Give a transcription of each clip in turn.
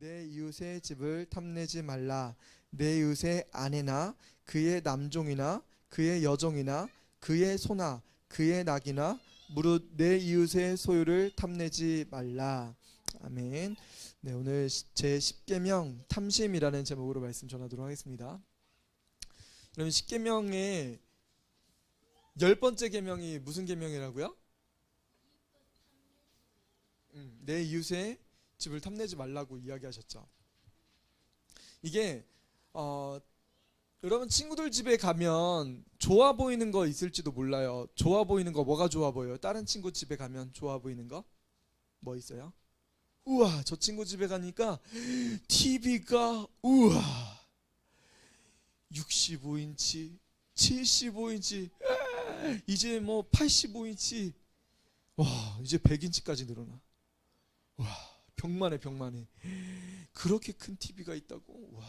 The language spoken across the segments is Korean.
내 이웃의 집을 탐내지 말라. 내 이웃의 아내나 그의 남종이나 그의 여종이나 그의 소나 그의 낙이나 무릇 내 이웃의 소유를 탐내지 말라. 아멘. 네, 오늘 제 10계명 탐심이라는 제목으로 말씀 전하도록 하겠습니다. 그럼 10계명의 10번째 계명이 무슨 계명이라고요? 내 이웃의 집을 탐내지 말라고 이야기하셨죠. 이게 여러분 친구들 집에 가면 좋아 보이는 거 있을지도 몰라요. 좋아 보이는 거 뭐가 좋아 보여요? 다른 친구 집에 가면 좋아 보이는 거 뭐 있어요? 우와, 저 친구 집에 가니까 TV가 우와 65인치 75인치 이제 뭐 85인치 와 이제 100인치까지 늘어나. 와 벽만해 벽만해. 그렇게 큰 TV가 있다고? 와.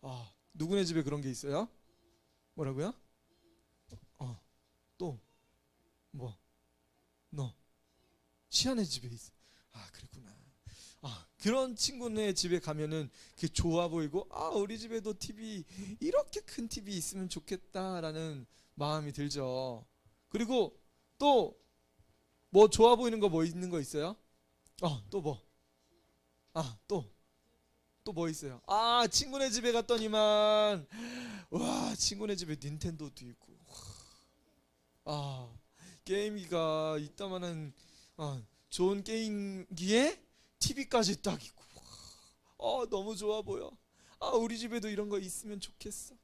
아, 누구네 집에 그런 게 있어요? 뭐라고요? 또 뭐? 너 시안의 집에 있어. 아, 그랬구나. 그런 친구네 집에 가면은 그게 좋아 보이고 우리 집에도 TV 이렇게 큰 TV 있으면 좋겠다라는 마음이 들죠. 그리고 또 뭐 좋아 보이는 거 뭐 있는 거 있어요? 또 뭐? 또 뭐 있어요? 친구네 집에 갔더니만 와 친구네 집에 닌텐도도 있고 게임기가 이따만한 좋은 게임기에 TV까지 딱 있고 너무 좋아 보여. 우리 집에도 이런 거 있으면 좋겠어.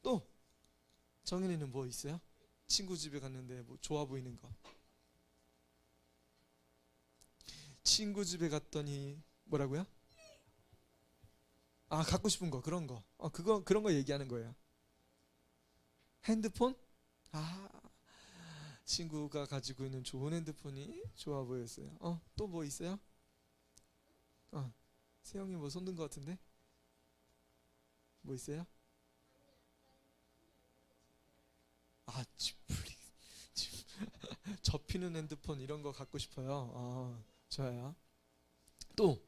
또 정인이는 뭐 있어요? 친구 집에 갔는데 뭐 좋아 보이는 거. 친구 집에 갔더니 뭐라고요? 갖고 싶은 거 그런 거. 그런 거 얘기하는 거예요. 핸드폰? 친구가 가지고 있는 좋은 핸드폰이 좋아 보였어요. 또 뭐 있어요? 세영이 뭐 손든 거 같은데? 뭐 있어요? 지플리 접히는 핸드폰 이런 거 갖고 싶어요. 좋아요. 또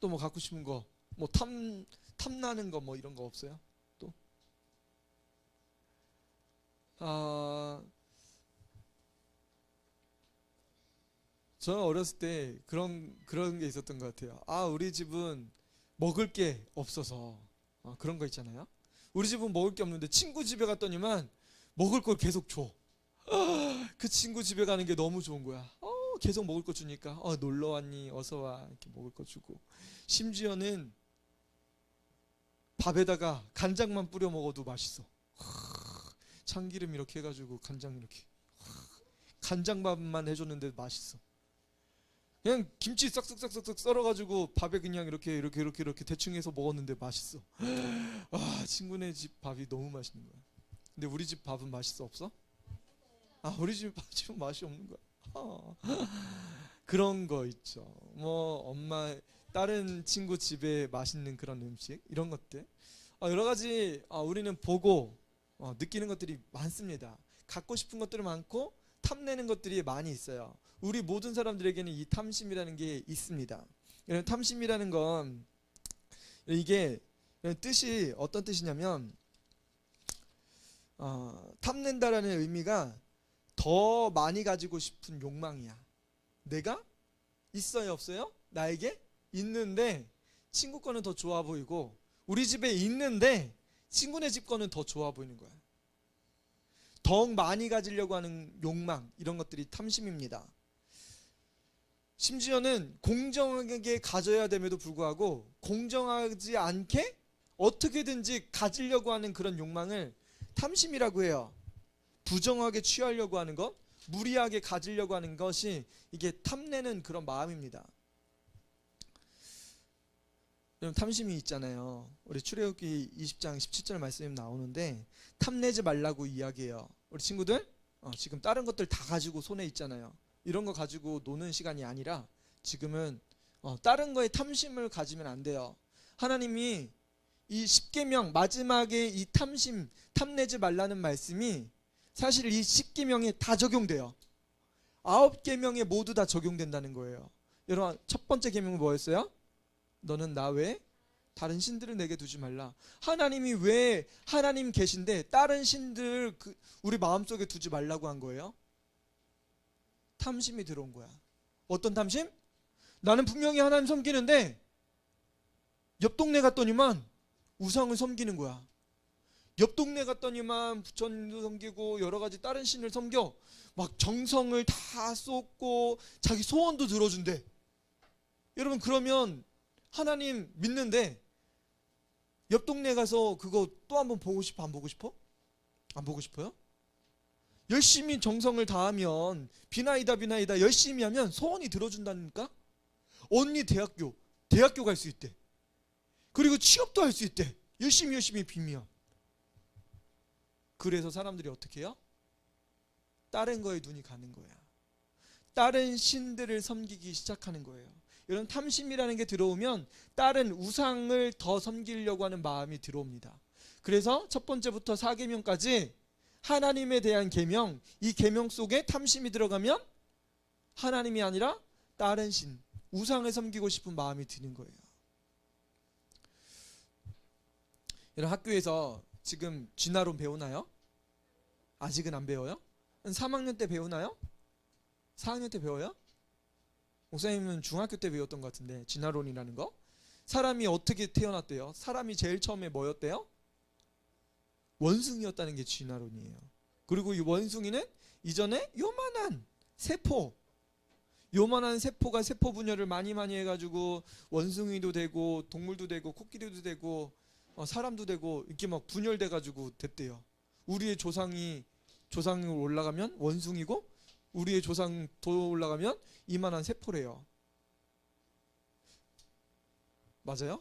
뭐 갖고 싶은 거, 뭐 탐나는 거 뭐 이런 거 없어요? 또? 저는 어렸을 때 그런 게 있었던 것 같아요. 우리 집은 먹을 게 없어서 그런 거 있잖아요. 우리 집은 먹을 게 없는데 친구 집에 갔더니만 먹을 걸 계속 줘. 그 친구 집에 가는 게 너무 좋은 거야. 계속 먹을 거 주니까 놀러 왔니? 어서 와 이렇게 먹을 거 주고 심지어는 밥에다가 간장만 뿌려 먹어도 맛있어. 참기름 이렇게 해가지고 간장 이렇게 간장밥만 해줬는데 맛있어. 그냥 김치 싹싹싹싹 썰어가지고 밥에 그냥 이렇게 대충 해서 먹었는데 맛있어. 친구네 집 밥이 너무 맛있는 거야. 근데 우리 집 밥은 맛있어 없어? 우리 집 밥은 맛이 없는 거야. 그런 거 있죠. 뭐 엄마 다른 친구 집에 맛있는 그런 음식 이런 것들 여러 가지 우리는 보고 느끼는 것들이 많습니다. 갖고 싶은 것들이 많고 탐내는 것들이 많이 있어요. 우리 모든 사람들에게는 이 탐심이라는 게 있습니다. 탐심이라는 건 이게 뜻이 어떤 뜻이냐면 탐낸다라는 의미가 더 많이 가지고 싶은 욕망이야. 내가 있어요 없어요? 나에게 있는데 친구 거는 더 좋아 보이고 우리 집에 있는데 친구네 집 거는 더 좋아 보이는 거야. 더욱 많이 가지려고 하는 욕망 이런 것들이 탐심입니다. 심지어는 공정하게 가져야 됨에도 불구하고 공정하지 않게 어떻게든지 가지려고 하는 그런 욕망을 탐심이라고 해요. 부정하게 취하려고 하는 것, 무리하게 가지려고 하는 것이 이게 탐내는 그런 마음입니다. 탐심이 있잖아요. 우리 출애굽기 20장 17절 말씀이 나오는데 탐내지 말라고 이야기해요. 우리 친구들 지금 다른 것들 다 가지고 손에 있잖아요. 이런 거 가지고 노는 시간이 아니라 지금은 다른 거에 탐심을 가지면 안 돼요. 하나님이 이 10계명 마지막에 이 탐내지 말라는 말씀이 사실 이 10계명에 다 적용돼요. 9계명에 모두 다 적용된다는 거예요. 여러분 첫 번째 계명은 뭐였어요? 너는 나 외에 다른 신들을 내게 두지 말라. 하나님이 왜 하나님 계신데 다른 신들 우리 마음속에 두지 말라고 한 거예요? 탐심이 들어온 거야. 어떤 탐심? 나는 분명히 하나님 섬기는데 옆 동네 갔더니만 우상을 섬기는 거야. 옆 동네 갔더니만 부처님도 섬기고 여러 가지 다른 신을 섬겨. 막 정성을 다 쏟고 자기 소원도 들어준대. 여러분 그러면 하나님 믿는데 옆 동네 가서 그거 또 한번 보고 싶어? 안 보고 싶어? 안 보고 싶어요? 열심히 정성을 다하면 비나이다 열심히 하면 소원이 들어준다니까. 언니 대학교 갈 수 있대. 그리고 취업도 할 수 있대. 열심히 빌면. 그래서 사람들이 어떻게 해요? 다른 거에 눈이 가는 거야. 다른 신들을 섬기기 시작하는 거예요. 이런 탐심이라는 게 들어오면 다른 우상을 더 섬기려고 하는 마음이 들어옵니다. 그래서 첫 번째부터 4계명까지 하나님에 대한 계명, 이 계명 속에 탐심이 들어가면 하나님이 아니라 다른 신, 우상을 섬기고 싶은 마음이 드는 거예요. 여러분 학교에서 지금 진화론 배우나요? 아직은 안 배워요? 3학년 때 배우나요? 4학년 때 배워요? 목사님은 중학교 때 배웠던 것 같은데 진화론이라는 거. 사람이 어떻게 태어났대요? 사람이 제일 처음에 뭐였대요? 원숭이였다는 게 진화론이에요. 그리고 이 원숭이는 이전에 요만한 세포가 세포 분열을 많이 해가지고 원숭이도 되고 동물도 되고 코끼리도 되고 사람도 되고 이렇게 막 분열돼가지고 됐대요. 우리의 조상이 올라가면 원숭이고 우리의 조상 더 올라가면 이만한 세포래요. 맞아요?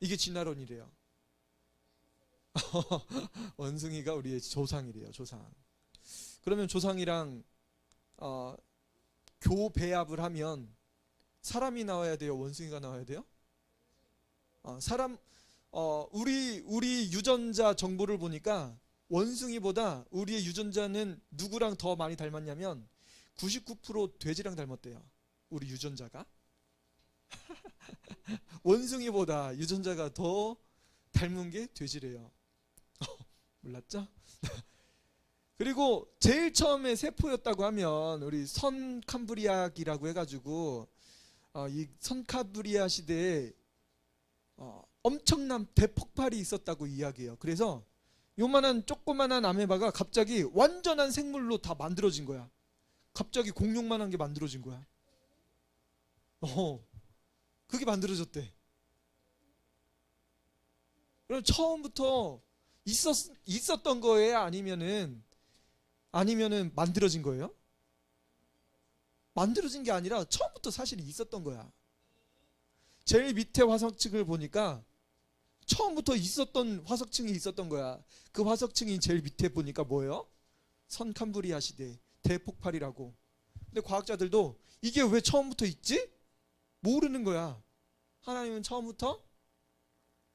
이게 진화론이래요. 원숭이가 우리의 조상이래요. 조상. 그러면 조상이랑 교배합을 하면 사람이 나와야 돼요? 원숭이가 나와야 돼요? 우리 유전자 정보를 보니까 원숭이보다 우리의 유전자는 누구랑 더 많이 닮았냐면 99% 돼지랑 닮았대요. 우리 유전자가. 원숭이보다 유전자가 더 닮은 게 돼지래요. 몰랐죠? 그리고 제일 처음에 세포였다고 하면 우리 선캄브리아기라고 해가지고 이 선캄브리아 시대에 엄청난 대폭발이 있었다고 이야기해요. 그래서 요만한 조그만한 아메바가 갑자기 완전한 생물로 다 만들어진 거야. 갑자기 공룡만한 게 만들어진 거야. 그게 만들어졌대. 그럼 처음부터 있었던 거예요? 아니면은 만들어진 거예요? 만들어진 게 아니라 처음부터 사실 있었던 거야. 제일 밑에 화석층을 보니까 처음부터 있었던 화석층이 있었던 거야. 그 화석층이 제일 밑에 보니까 뭐예요? 선캄브리아 시대 대폭발이라고. 근데 과학자들도 이게 왜 처음부터 있지? 모르는 거야. 하나님은 처음부터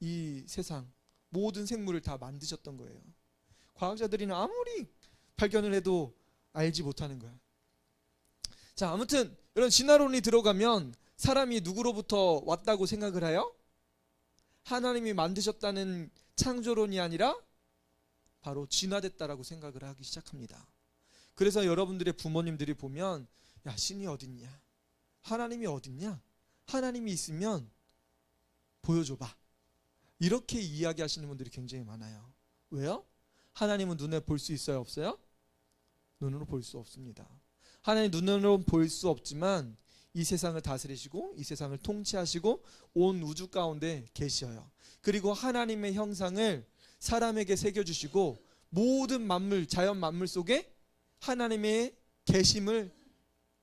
이 세상 모든 생물을 다 만드셨던 거예요. 과학자들이는 아무리 발견을 해도 알지 못하는 거야. 자, 아무튼 이런 진화론이 들어가면 사람이 누구로부터 왔다고 생각을 해요? 하나님이 만드셨다는 창조론이 아니라 바로 진화됐다라고 생각을 하기 시작합니다. 그래서 여러분들의 부모님들이 보면 야, 신이 어딨냐? 하나님이 어딨냐? 하나님이 있으면 보여줘봐. 이렇게 이야기하시는 분들이 굉장히 많아요. 왜요? 하나님은 눈에 볼 수 있어요? 없어요? 눈으로 볼 수 없습니다. 하나님 눈으로 볼 수 없지만 이 세상을 다스리시고 이 세상을 통치하시고 온 우주 가운데 계셔요. 그리고 하나님의 형상을 사람에게 새겨주시고 모든 만물, 자연 만물 속에 하나님의 계심을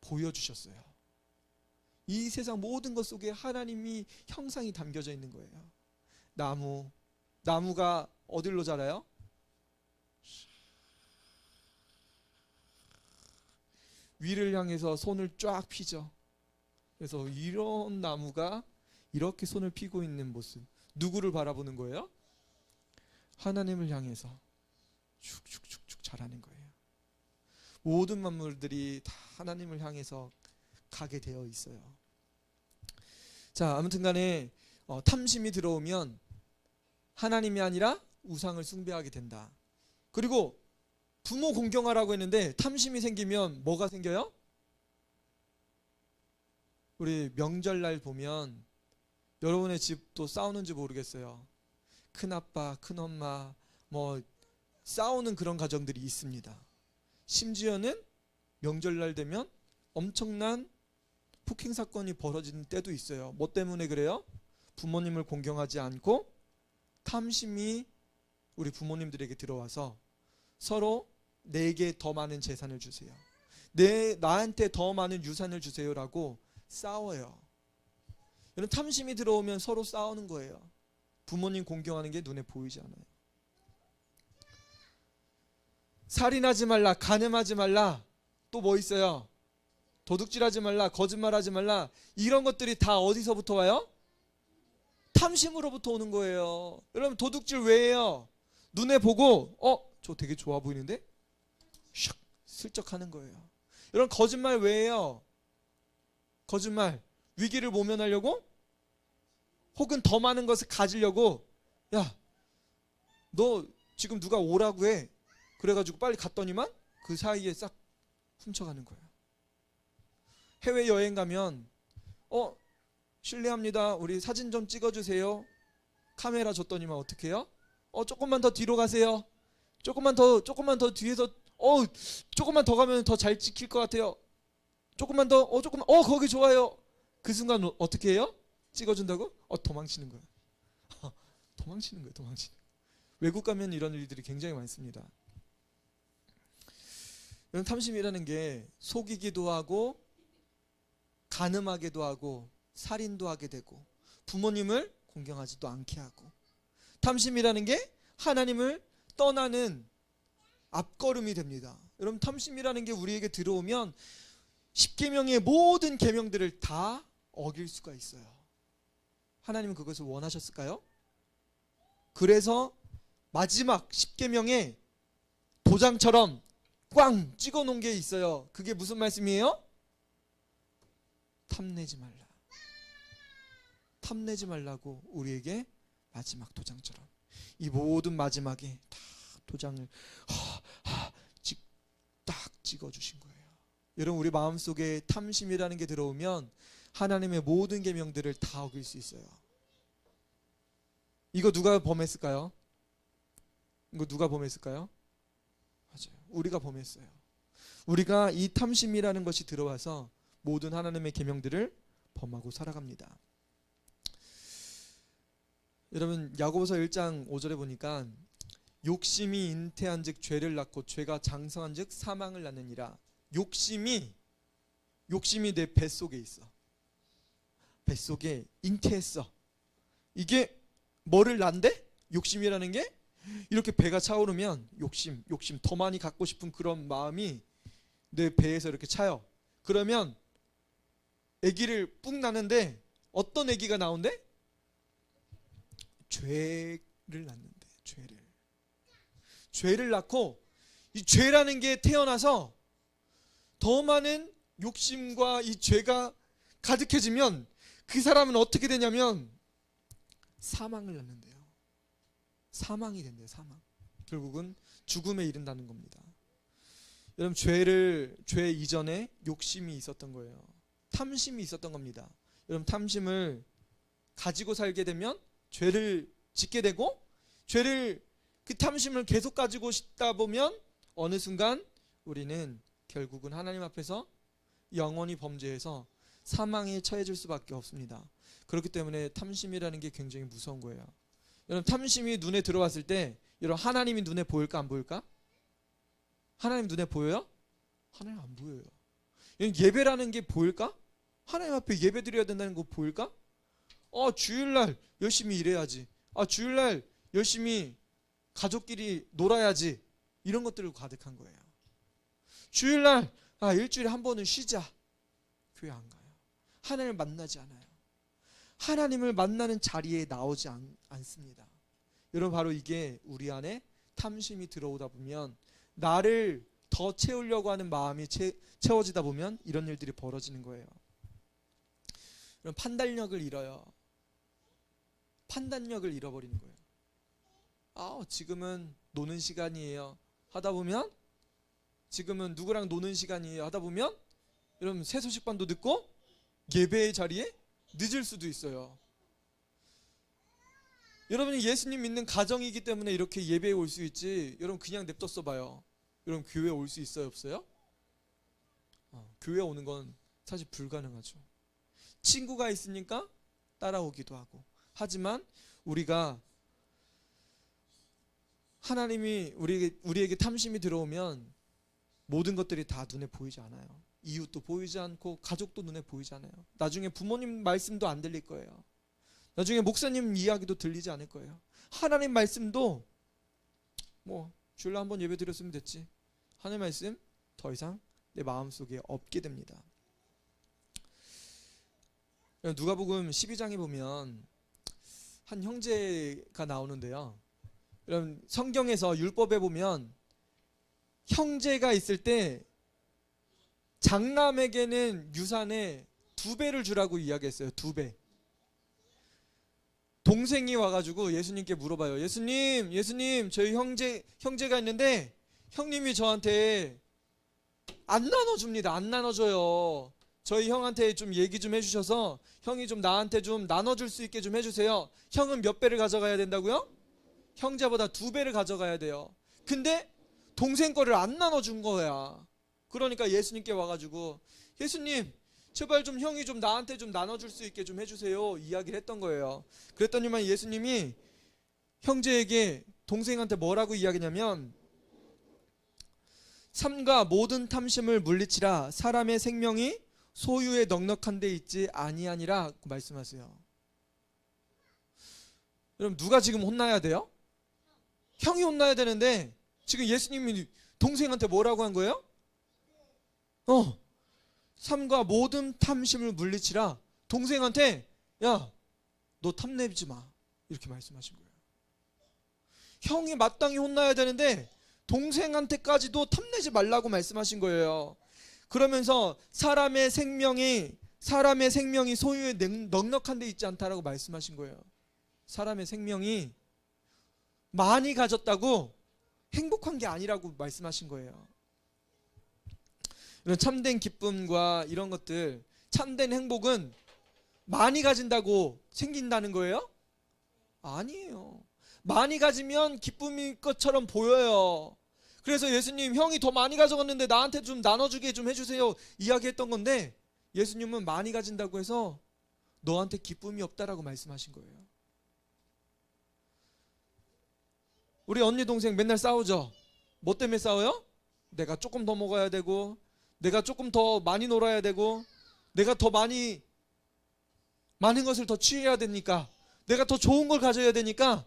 보여주셨어요. 이 세상 모든 것 속에 하나님이 형상이 담겨져 있는 거예요. 나무가 어디로 자라요? 위를 향해서 손을 쫙 피죠. 그래서 이런 나무가 이렇게 손을 피고 있는 모습, 누구를 바라보는 거예요? 하나님을 향해서 축축축축 자라는 거예요. 모든 만물들이 다 하나님을 향해서 가게 되어 있어요. 자, 아무튼간에 탐심이 들어오면 하나님이 아니라 우상을 숭배하게 된다. 그리고 부모 공경하라고 했는데 탐심이 생기면 뭐가 생겨요? 우리 명절날 보면 여러분의 집도 싸우는지 모르겠어요. 큰아빠, 큰엄마 뭐 싸우는 그런 가정들이 있습니다. 심지어는 명절날 되면 엄청난 폭행 사건이 벌어지는 때도 있어요. 뭐 때문에 그래요? 부모님을 공경하지 않고 탐심이 우리 부모님들에게 들어와서 서로 내게 더 많은 재산을 주세요. 나한테 더 많은 유산을 주세요라고 싸워요. 이런 탐심이 들어오면 서로 싸우는 거예요. 부모님 공경하는 게 눈에 보이지 않아요. 살인하지 말라, 간음하지 말라, 또 뭐 있어요? 도둑질하지 말라, 거짓말하지 말라. 이런 것들이 다 어디서부터 와요? 탐심으로부터 오는 거예요. 여러분 도둑질 왜 해요? 눈에 보고 저 되게 좋아 보이는데? 샥 슬쩍 하는 거예요. 여러분 거짓말 왜 해요? 거짓말 위기를 모면하려고? 혹은 더 많은 것을 가지려고? 야, 너 지금 누가 오라고 해. 그래가지고 빨리 갔더니만 그 사이에 싹 훔쳐가는 거예요. 해외여행 가면 실례합니다. 우리 사진 좀 찍어주세요. 카메라 줬더니만 어떻게 해요? 조금만 더 뒤로 가세요. 조금만 더 뒤에서 조금만 더 가면 더 잘 찍힐 것 같아요. 조금만 더 거기 좋아요. 그 순간 어떻게 해요? 찍어준다고? 도망치는 거예요. 도망치는 거예요. 도망치는. 외국 가면 이런 일들이 굉장히 많습니다. 이런 탐심이라는 게 속이기도 하고 간음하기도 하고 살인도 하게 되고 부모님을 공경하지도 않게 하고, 탐심이라는 게 하나님을 떠나는 앞걸음이 됩니다. 여러분 탐심이라는 게 우리에게 들어오면 십계명의 모든 계명들을 다 어길 수가 있어요. 하나님은 그것을 원하셨을까요? 그래서 마지막 십계명에 도장처럼 꽝 찍어 놓은 게 있어요. 그게 무슨 말씀이에요? 탐내지 말라. 탐내지 말라고 우리에게 마지막 도장처럼 이 모든 마지막에 다 도장을 딱 찍어주신 거예요. 여러분 우리 마음속에 탐심이라는 게 들어오면 하나님의 모든 계명들을 다 어길 수 있어요. 이거 누가 범했을까요? 맞아요. 우리가 범했어요. 우리가 이 탐심이라는 것이 들어와서 모든 하나님의 계명들을 범하고 살아갑니다. 여러분 야고보서 1장 5절에 보니까 욕심이 잉태한즉 죄를 낳고 죄가 장성한즉 사망을 낳느니라. 욕심이 내 뱃속에 있어. 뱃속에 잉태했어. 이게 뭐를 낳는데? 욕심이라는 게 이렇게 배가 차오르면 욕심 더 많이 갖고 싶은 그런 마음이 내 배에서 이렇게 차요. 그러면 아기를 뿡 낳는데 어떤 아기가 나온대? 죄를 낳는데. 죄를 낳고 이 죄라는 게 태어나서 더 많은 욕심과 이 죄가 가득해지면 그 사람은 어떻게 되냐면 사망을 낳는데요. 사망이 된대요. 사망. 결국은 죽음에 이른다는 겁니다. 여러분 죄 이전에 욕심이 있었던 거예요. 탐심이 있었던 겁니다. 여러분 탐심을 가지고 살게 되면 죄를 짓게 되고, 그 탐심을 계속 가지고 싶다 보면 어느 순간 우리는 결국은 하나님 앞에서 영원히 범죄해서 사망에 처해질 수밖에 없습니다. 그렇기 때문에 탐심이라는 게 굉장히 무서운 거예요. 여러분 탐심이 눈에 들어왔을 때 여러분 하나님이 눈에 보일까 안 보일까? 하나님 눈에 보여요? 하나님 안 보여요. 예배라는 게 보일까? 하나님 앞에 예배 드려야 된다는 거 보일까? 주일날 열심히 일해야지. 주일날 열심히 가족끼리 놀아야지. 이런 것들로 가득한 거예요. 주일날 일주일에 한 번은 쉬자. 교회 안 가요. 하나님을 만나지 않아요. 하나님을 만나는 자리에 나오지 않습니다. 여러분 바로 이게 우리 안에 탐심이 들어오다 보면, 나를 더 채우려고 하는 마음이 채워지다 보면 이런 일들이 벌어지는 거예요. 그럼 판단력을 잃어요. 판단력을 잃어버리는 거예요. 지금은 노는 시간이에요 하다 보면, 지금은 누구랑 노는 시간이에요 하다 보면 여러분 새 소식반도 듣고 예배의 자리에 늦을 수도 있어요. 여러분이 예수님 믿는 가정이기 때문에 이렇게 예배에 올 수 있지, 여러분 그냥 냅뒀어 봐요. 여러분 교회 올 수 있어요 없어요? 교회 오는 건 사실 불가능하죠. 친구가 있으니까 따라오기도 하고. 하지만 우리가 하나님이 우리에게 탐심이 들어오면 모든 것들이 다 눈에 보이지 않아요. 이웃도 보이지 않고 가족도 눈에 보이지 않아요. 나중에 부모님 말씀도 안 들릴 거예요. 나중에 목사님 이야기도 들리지 않을 거예요. 하나님 말씀도 뭐 주일날 한번 예배 드렸으면 됐지, 하나님 말씀 더 이상 내 마음속에 없게 됩니다. 누가복음 12장에 보면 한 형제가 나오는데요. 여러분 성경에서 율법에 보면 형제가 있을 때 장남에게는 유산의 2배를 주라고 이야기했어요. 2배. 동생이 와가지고 예수님께 물어봐요. 예수님 저희 형제가 있는데 형님이 저한테 안 나눠줍니다. 안 나눠줘요. 저희 형한테 좀 얘기 좀 해주셔서 형이 좀 나한테 좀 나눠줄 수 있게 좀 해주세요. 형은 몇 배를 가져가야 된다고요? 형제보다 2배를 가져가야 돼요. 근데 동생 거를 안 나눠준 거야. 그러니까 예수님께 와가지고 예수님 제발 좀 형이 좀 나한테 좀 나눠줄 수 있게 좀 해주세요 이야기를 했던 거예요. 그랬더니만 예수님이 형제에게, 동생한테 뭐라고 이야기냐면, 삼가 모든 탐심을 물리치라. 사람의 생명이 소유에 넉넉한 데 있지 아니하니라 말씀하세요. 여러분 누가 지금 혼나야 돼요? 형이 혼나야 되는데 지금 예수님이 동생한테 뭐라고 한 거예요? 삼가 모든 탐심을 물리치라. 동생한테 야, 너 탐내지 마 이렇게 말씀하신 거예요. 형이 마땅히 혼나야 되는데 동생한테까지도 탐내지 말라고 말씀하신 거예요. 그러면서 사람의 생명이 소유에 넉넉한 데 있지 않다라고 말씀하신 거예요. 사람의 생명이 많이 가졌다고 행복한 게 아니라고 말씀하신 거예요. 이런 참된 기쁨과 이런 것들, 참된 행복은 많이 가진다고 생긴다는 거예요? 아니에요. 많이 가지면 기쁨일 것처럼 보여요. 그래서 예수님 형이 더 많이 가져갔는데 나한테 좀 나눠주게 좀 해주세요 이야기했던 건데, 예수님은 많이 가진다고 해서 너한테 기쁨이 없다라고 말씀하신 거예요. 우리 언니 동생 맨날 싸우죠. 뭐 때문에 싸워요? 내가 조금 더 먹어야 되고, 내가 조금 더 많이 놀아야 되고, 내가 더 많은 것을 더 취해야 되니까, 내가 더 좋은 걸 가져야 되니까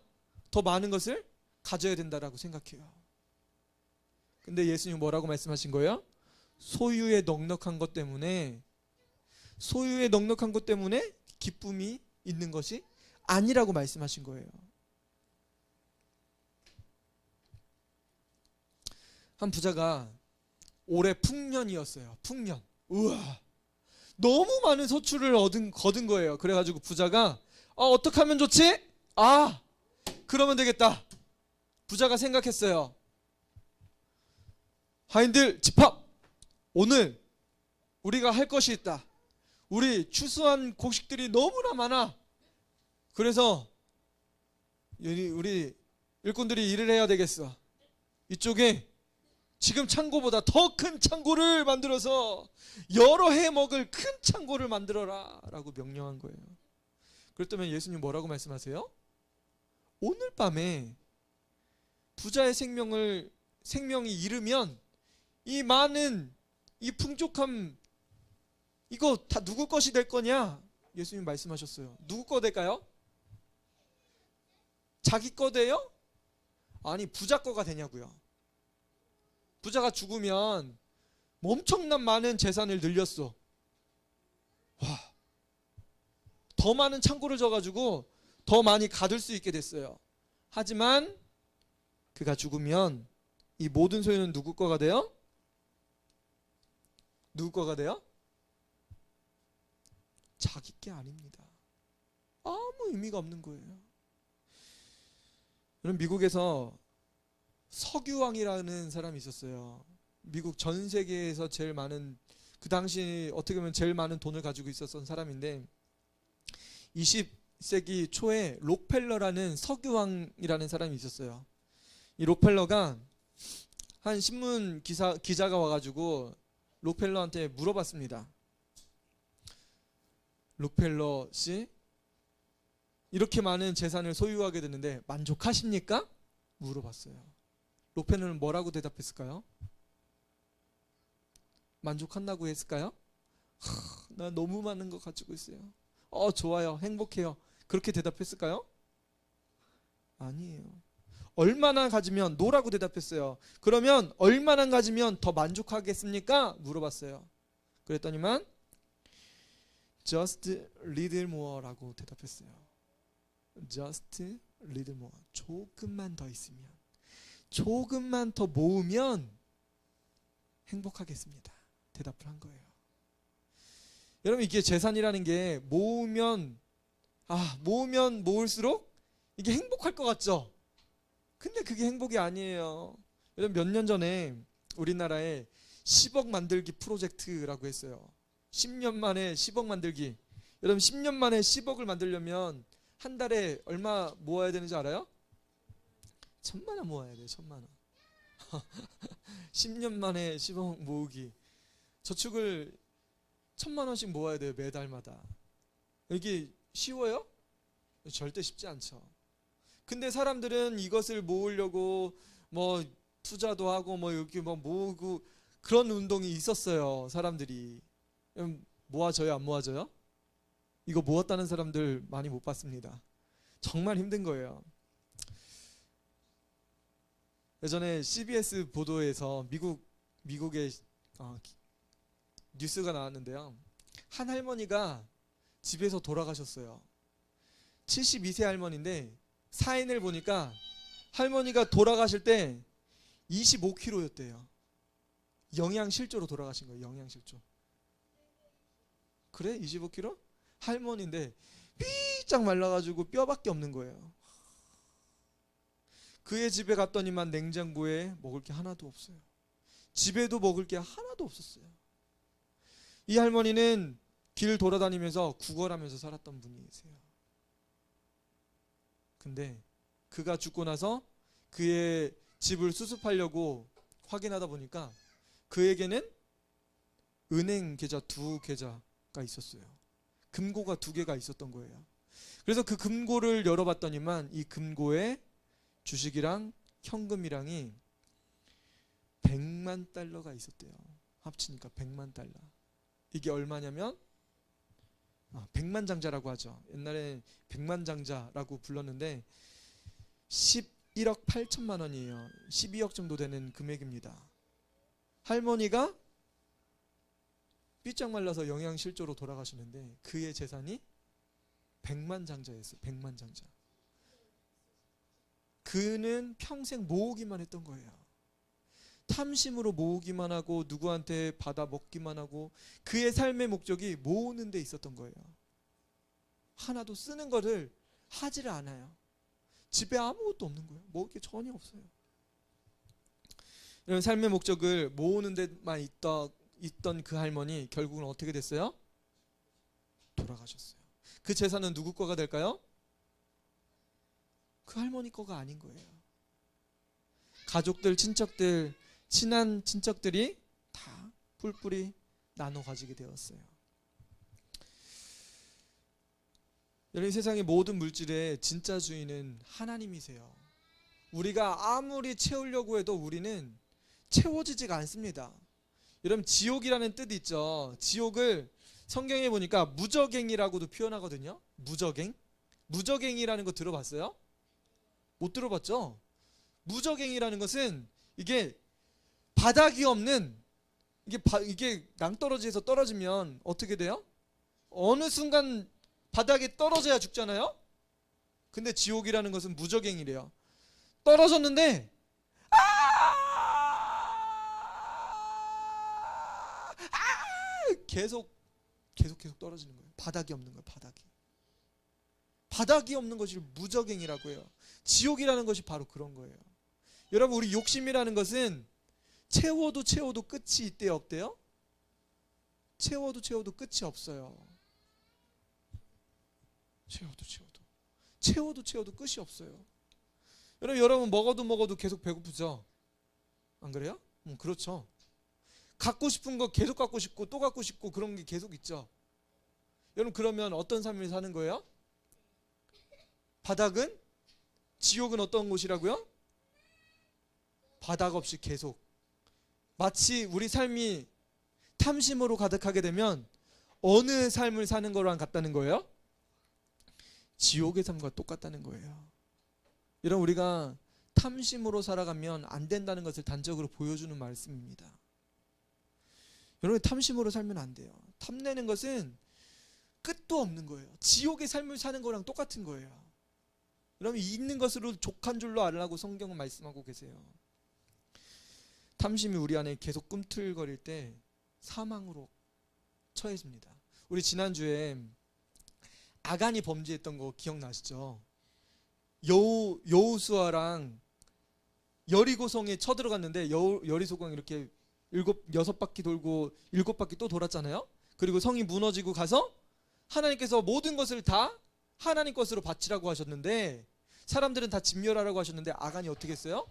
더 많은 것을 가져야 된다라고 생각해요. 근데 예수님 뭐라고 말씀하신 거예요? 소유에 넉넉한 것 때문에 기쁨이 있는 것이 아니라고 말씀하신 거예요. 한 부자가 올해 풍년이었어요. 풍년. 우와, 너무 많은 소출을 거둔 거예요. 그래가지고 부자가 어떻게 하면 좋지? 그러면 되겠다. 부자가 생각했어요. 하인들 집합! 오늘 우리가 할 것이 있다. 우리 추수한 곡식들이 너무나 많아. 그래서 우리 일꾼들이 일을 해야 되겠어. 이쪽에 지금 창고보다 더 큰 창고를 만들어서 여러 해 먹을 큰 창고를 만들어라 라고 명령한 거예요. 그랬더니 예수님 뭐라고 말씀하세요? 오늘 밤에 부자의 생명이 잃으면 이 많은 이 풍족함, 이거 다 누구 것이 될 거냐? 예수님 말씀하셨어요. 누구 거 될까요? 자기 거 돼요? 아니 부자 거가 되냐고요. 부자가 죽으면 엄청난 많은 재산을 늘렸어. 와, 더 많은 창고를 져가지고 더 많이 가둘 수 있게 됐어요. 하지만 그가 죽으면 이 모든 소유는 누구 거가 돼요? 누구 거가 돼요? 자기 게 아닙니다. 아무 의미가 없는 거예요. 여러분, 미국에서 석유왕이라는 사람이 있었어요. 미국 전 세계에서 제일 많은, 그 당시 어떻게 보면 제일 많은 돈을 가지고 있었던 사람인데, 20세기 초에 록펠러라는 석유왕이라는 사람이 있었어요. 이 록펠러가 한 신문 기자가 와가지고 록펠러한테 물어봤습니다. 록펠러 씨, 이렇게 많은 재산을 소유하게 됐는데 만족하십니까? 물어봤어요. 록펠러는 뭐라고 대답했을까요? 만족한다고 했을까요? 나 너무 많은 거 가지고 있어요. 좋아요. 행복해요. 그렇게 대답했을까요? 아니에요. 얼마나 가지면 노라고 대답했어요. 그러면 얼마나 가지면 더 만족하겠습니까? 물어봤어요. 그랬더니만 just little more라고 대답했어요. just little more. 조금만 더 있으면, 조금만 더 모으면 행복하겠습니다. 대답을 한 거예요. 여러분, 이게 재산이라는 게 모으면 모을수록 이게 행복할 것 같죠? 근데 그게 행복이 아니에요. 여러분, 몇 년 전에 우리나라에 10억 만들기 프로젝트라고 했어요. 10년 만에 10억 만들기. 여러분, 10년 만에 10억을 만들려면 한 달에 얼마 모아야 되는지 알아요? 1,000만 원 모아야 돼요. 1,000만 원. 10년 만에 10억 모으기. 저축을 1,000만 원씩 모아야 돼요. 매달마다. 이게 쉬워요? 절대 쉽지 않죠. 근데 사람들은 이것을 모으려고 뭐 투자도 하고 뭐 이렇게 뭐 모으고 그런 운동이 있었어요. 사람들이. 모아져요, 안 모아져요? 이거 모았다는 사람들 많이 못 봤습니다. 정말 힘든 거예요. 예전에 CBS 보도에서 미국의 뉴스가 나왔는데요. 한 할머니가 집에서 돌아가셨어요. 72세 할머니인데 사인을 보니까 할머니가 돌아가실 때 25kg였대요. 영양실조로 돌아가신 거예요. 영양실조. 그래? 25kg? 할머니인데 삐짝 말라가지고 뼈밖에 없는 거예요. 그의 집에 갔더니만 냉장고에 먹을 게 하나도 없어요. 집에도 먹을 게 하나도 없었어요. 이 할머니는 길 돌아다니면서 구걸하면서 살았던 분이세요. 근데 그가 죽고 나서 그의 집을 수습하려고 확인하다 보니까 그에게는 은행 계좌 2계좌가 있었어요. 금고가 2개가 있었던 거예요. 그래서 그 금고를 열어봤더니만 이 금고에 주식이랑 현금이랑이 100만 달러가 있었대요. 합치니까 100만 달러. 이게 얼마냐면 100만장자라고 하죠. 옛날에 100만장자라고 불렀는데 11억 8천만 원이에요. 12억 정도 되는 금액입니다. 할머니가 삐쩍 말라서 영양실조로 돌아가시는데 그의 재산이 100만장자였어요. 100만장자. 그는 평생 모으기만 했던 거예요. 탐심으로 모으기만 하고 누구한테 받아 먹기만 하고 그의 삶의 목적이 모으는 데 있었던 거예요. 하나도 쓰는 거를 하지를 않아요. 집에 아무것도 없는 거예요. 먹을 게 전혀 없어요. 이런 삶의 목적을 모으는 데만 있던 그 할머니 결국은 어떻게 됐어요? 돌아가셨어요. 그 재산은 누구 거가 될까요? 그 할머니 거가 아닌 거예요. 가족들, 친척들, 친한 친척들이 다 뿔뿔이 나눠 가지게 되었어요. 여러분, 세상의 모든 물질의 진짜 주인은 하나님이세요. 우리가 아무리 채우려고 해도 우리는 채워지지가 않습니다. 여러분, 지옥이라는 뜻이 있죠. 지옥을 성경에 보니까 무저갱이라고도 표현하거든요. 무저갱? 무저갱이라는 거 들어봤어요? 못 들어봤죠? 무저갱이라는 것은 이게 바닥이 없는, 이게 낭떠러지에서 떨어지면 어떻게 돼요? 어느 순간 바닥에 떨어져야 죽잖아요. 근데 지옥이라는 것은 무저갱이래요. 떨어졌는데 계속 계속 떨어지는 거예요. 바닥이 없는 거예요. 바닥이 없는 것이 무적행이라고 해요. 지옥이라는 것이 바로 그런 거예요. 여러분, 우리 욕심이라는 것은 채워도 끝이 있대요, 없대요? 채워도 끝이 없어요. 채워도 끝이 없어요. 여러분 먹어도 계속 배고프죠? 안 그래요? 그렇죠. 갖고 싶은 거 계속 갖고 싶고 또 갖고 싶고 그런 게 계속 있죠. 여러분, 그러면 어떤 삶을 사는 거예요? 바닥은? 지옥은 어떤 곳이라고요? 바닥 없이 계속. 마치 우리 삶이 탐심으로 가득하게 되면 어느 삶을 사는 거랑 같다는 거예요? 지옥의 삶과 똑같다는 거예요. 여러분, 우리가 탐심으로 살아가면 안 된다는 것을 단적으로 보여주는 말씀입니다. 여러분, 탐심으로 살면 안 돼요. 탐내는 것은 끝도 없는 거예요. 지옥의 삶을 사는 거랑 똑같은 거예요. 여러분, 있는 것으로 족한 줄로 알라고 성경은 말씀하고 계세요. 탐심이 우리 안에 계속 꿈틀거릴 때 사망으로 처해집니다. 우리 지난주에 아간이 범죄했던 거 기억나시죠? 여호수아랑 여리고성에 쳐들어갔는데 여리고성 이렇게 6바퀴 돌고 7바퀴 또 돌았잖아요. 그리고 성이 무너지고 가서 하나님께서 모든 것을 다 하나님 것으로 바치라고 하셨는데, 사람들은 다 진멸하라고 하셨는데, 아간이 어떻게 했어요?